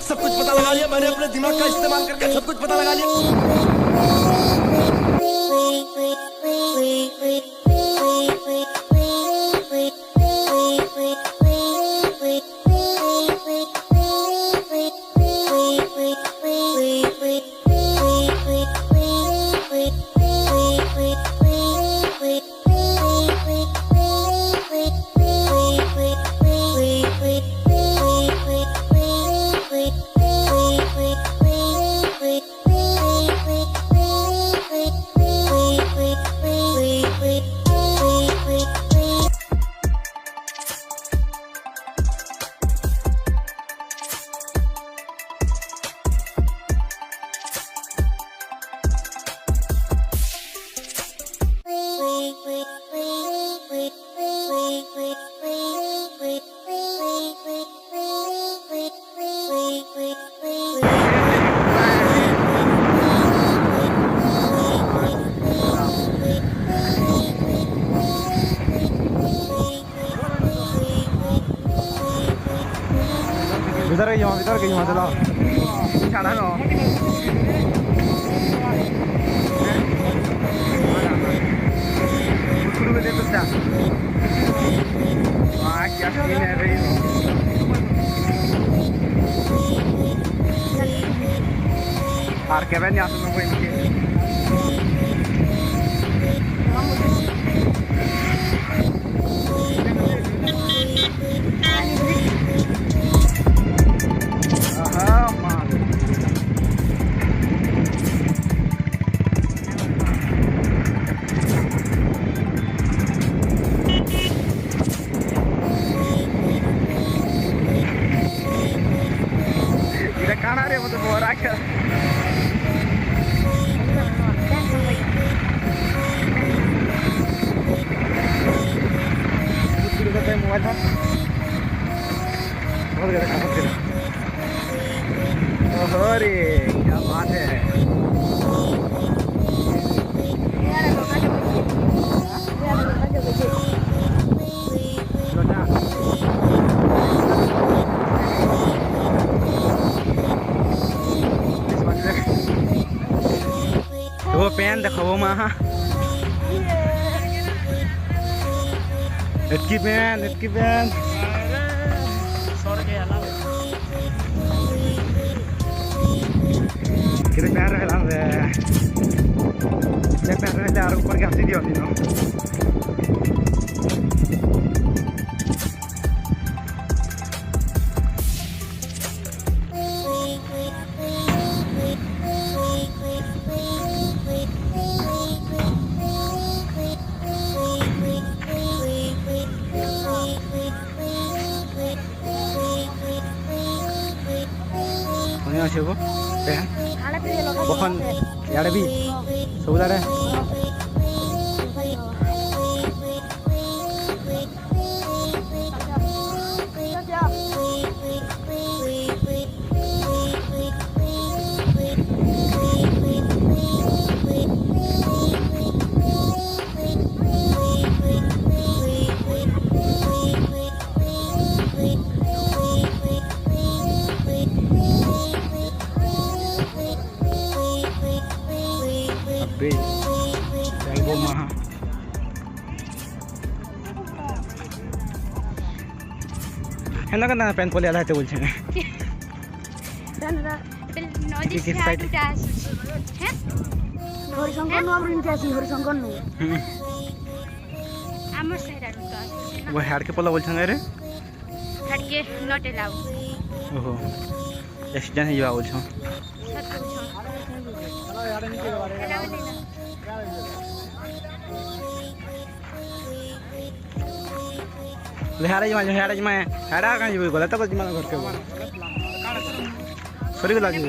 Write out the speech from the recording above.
सब कुछ पता लगा लिया मैंने अपने दिमाग का इस्तेमाल करके सब कुछ पता लगा लिया। Bentar que yo mate la. Cara no. Kudu bede beda. Wah, kya scene hai rahi ho. Ar ke ben yasun ko inke. अरे क्या बात है। वो पेन देखो वो महा इतकी pen kita perah lang deh, saya perah deh arung pergi hati dia ni no. Ini apa sih bu? Pen? Bukan, ya ada bi, sebelah deh. Base. হেন কেন প্যান পলে আলাইতে বলছে নদী কি side? দুটা আছে হ্যাঁ হরিশঙ্কর নু আমরা নিতে আসি হরিশঙ্কর নু আমার সাইড আর দুটো আছে वो हेड के पला बोलछन रे হাড়কে নটে লাউ ओहो एक्सीडेंट ही बोलछन সত বুঝো এটা বলি না हेड जमा हेडा कहां जीबे गलत को जमा घर के सरी गला की